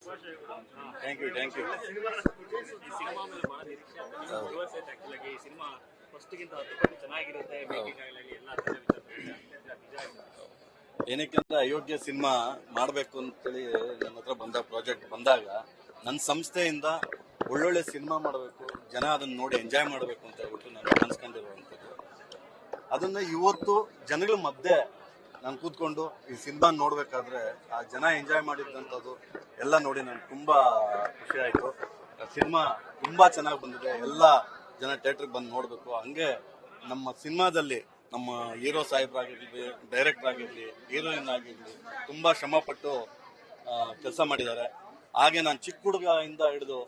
Thank you thank you. ಈ ಸಿನಿಮಾ ಮೇಲೆ ಬಹಳ ನಿರೀಕ್ಷೆ ಆಕ್ಚುಲಾಗಿ ಈ ಸಿನಿಮಾ ಫಸ್ಟ್ಗಿಂತ 10 ಪಟ್ಟು ಚೆನ್ನಾಗಿರುತ್ತೆ, ಮೇಕಿಂಗ್ ಆಗಲಿ ಎಲ್ಲ ನಿಜ. ಏನಕ್ಕೆ ಅಯೋಗ್ಯ ಸಿನಿಮಾ ಮಾಡಬೇಕು ಅಂತೇಳಿ ನನ್ನ ಹತ್ರ ಪ್ರಾಜೆಕ್ಟ್ ಬಂದಾಗ ನನ್ನ ಸಂಸ್ಥೆಯಿಂದ ಒಳ್ಳೊಳ್ಳೆ ಸಿನಿಮಾ ಮಾಡಬೇಕು, ಜನ ಅದನ್ನ ನೋಡಿ ಎಂಜಾಯ್ ಮಾಡಬೇಕು ಅಂತ ಹೇಳ್ಬಿಟ್ಟು ನಾನು ಅನ್ಸ್ಕೊಂಡಿರುವಂಥದ್ದು. ಅದನ್ನ ಇವತ್ತು ಜನಗಳ ಮಧ್ಯೆ ನಾನು ಕೂತ್ಕೊಂಡು ಈ ಸಿನಿಮಾ ನೋಡ್ಬೇಕಾದ್ರೆ ಆ ಜನ ಎಂಜಾಯ್ ಮಾಡಿದ್ದಂಥದ್ದು ಎಲ್ಲ ನೋಡಿ ನನಗೆ ತುಂಬಾ ಖುಷಿ ಆಯ್ತು. ಸಿನಿಮಾ ತುಂಬಾ ಚೆನ್ನಾಗಿ ಬಂದಿದೆ, ಎಲ್ಲ ಜನ ಥಿಯೇಟರ್ಗೆ ಬಂದು ನೋಡ್ಬೇಕು. ಹಂಗೆ ನಮ್ಮ ಸಿನಿಮಾದಲ್ಲಿ ನಮ್ಮ ಹೀರೋ ಸಾಹೇಬ್ರಾಗಿರ್ಲಿ, ಡೈರೆಕ್ಟರ್ ಆಗಿರ್ಲಿ, ಹೀರೋಯಿನ್ ಆಗಿರ್ಲಿ ತುಂಬಾ ಶ್ರಮ ಪಟ್ಟು ಕೆಲಸ ಮಾಡಿದ್ದಾರೆ. ಹಾಗೆ ನಾನು ಚಿಕ್ಕ ಹುಡುಗದಿಂದ ಹಿಡಿದು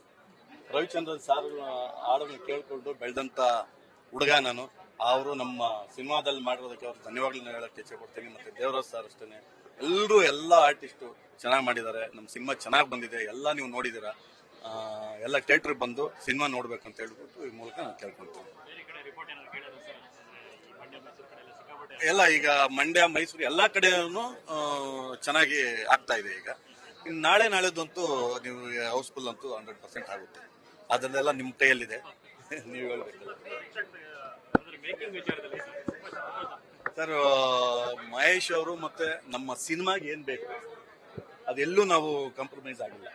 ರವಿಚಂದ್ರನ್ ಸಾರ್ ಹಾಡನ್ನು ಕೇಳ್ಕೊಂಡು ಬೆಳೆದಂತ ಹುಡುಗ ನಾನು. ಅವರು ನಮ್ಮ ಸಿನಿಮಾದಲ್ಲಿ ಮಾಡಿರೋದಕ್ಕೆ ಅವ್ರು ಧನ್ಯವಾದಗಳನ್ನ ಹೇಳಕ್ಕೆ ಇಚ್ಛೆ ಪಡ್ತೀನಿ. ಮತ್ತೆ ದೇವರಾಜ್ ಸರ್ ಅಷ್ಟೇ, ಎಲ್ಲರೂ ಎಲ್ಲ ಆರ್ಟಿಸ್ಟು ಚೆನ್ನಾಗಿ ಮಾಡಿದ್ದಾರೆ. ನಮ್ಮ ಸಿನಿಮಾ ಚೆನ್ನಾಗಿ ಬಂದಿದೆ, ಎಲ್ಲ ನೀವು ನೋಡಿದ್ದೀರಾ. ಎಲ್ಲ ಥಿಯೇಟರ್ಗೆ ಬಂದು ಸಿನಿಮಾ ನೋಡ್ಬೇಕು ಅಂತ ಹೇಳ್ಬಿಟ್ಟು ಈ ಮೂಲಕ ನಾನು ಕೇಳ್ಕೊಳ್ತೀನಿ. ಎಲ್ಲ ಈಗ ಮಂಡ್ಯ, ಮೈಸೂರು ಎಲ್ಲ ಕಡೆನೂ ಚೆನ್ನಾಗಿ ಆಗ್ತಾ ಇದೆ. ಈಗ ಇನ್ನು ನಾಳೆದಂತೂ ನೀವು ಹೌಸ್ಫುಲ್ ಅಂತೂ 100% ಆಗುತ್ತೆ. ಅದನ್ನೆಲ್ಲ ನಿಮ್ಮ ಕೈಯಲ್ಲಿದೆ, ನೀವು ಹೇಳ್ಬೇಕಲ್ಲ ಸರ್. ಮಹೇಶ್ ಅವರು ಮತ್ತೆ ನಮ್ಮ ಸಿನಿಮಾಗೆ ಏನ್ ಬೇಕು ಅದೆಲ್ಲೂ ನಾವು ಕಾಂಪ್ರಮೈಸ್ ಆಗಿಲ್ಲ.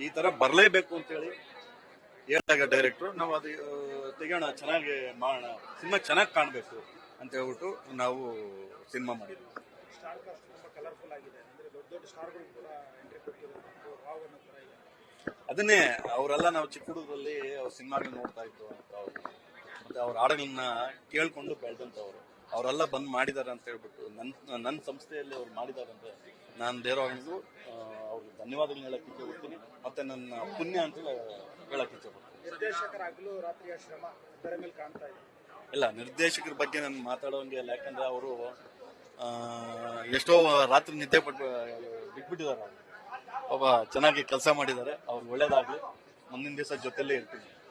ಈ ತರ ಬರಲೇಬೇಕು ಅಂತೇಳಿ ಹೇಳಿದಾಗ ಡೈರೆಕ್ಟ್ರು ನಾವು ಅದು ತೆಗೋಣ, ಚೆನ್ನಾಗಿ ಮಾಡೋಣ, ಸಿನಿಮಾ ಚೆನ್ನಾಗಿ ಕಾಣಬೇಕು ಅಂತ ಹೇಳ್ಬಿಟ್ಟು ನಾವು ಸಿನಿಮಾ ಮಾಡಿದ್ವಿ. ಅದನ್ನೇ ಅವರೆಲ್ಲ ನಾವು ಚಿಕ್ಕ ಹುಡುಗರಲ್ಲಿ ಅವ್ರ ಸಿನಿಮಾಗಳು ನೋಡ್ತಾ ಇತ್ತು ಅಂತ ಅವ್ರು, ಮತ್ತೆ ಅವ್ರ ಹಾಡುಗಳನ್ನ ಕೇಳ್ಕೊಂಡು ಬೆಳೆದಂತವ್ರು ಅವರೆಲ್ಲ ಬಂದ್ ಮಾಡಿದಾರೆ ಅಂತ ಹೇಳ್ಬಿಟ್ಟು ನನ್ನ ಸಂಸ್ಥೆಯಲ್ಲಿ ಅವ್ರು ಮಾಡಿದಾರೆ ಅಂತ ನಾನು ದೇವರಾಗೂ ಅವ್ರಿಗೆ ಧನ್ಯವಾದಗಳನ್ನ ಹೇಳಕ್ ಇಚ್ಛೆ ಪಡ್ತೀನಿ. ಮತ್ತೆ ನನ್ನ ಪುಣ್ಯ ಅಂತ ಹೇಳಕ್ ಇಚ್ಛೆ ಪಡ್ತೀನಿ. ಇಲ್ಲ, ನಿರ್ದೇಶಕರ ಬಗ್ಗೆ ನಾನು ಮಾತಾಡೋಂಗೆ ಇಲ್ಲ. ಯಾಕಂದ್ರೆ ಅವರು ಎಷ್ಟೋ ರಾತ್ರಿ ನಿದ್ದೆ ಬಿಟ್ಬಿಟ್ಟಿದ್ದಾರೆ. ಒಬ್ಬ ಚೆನ್ನಾಗಿ ಕೆಲಸ ಮಾಡಿದ್ದಾರೆ. ಅವ್ರು ಒಳ್ಳೇದಾಗ್ಲಿ. ಮುಂದಿನ ದಿವಸ ಜೊತೆಲೇ ಇರ್ತೀನಿ.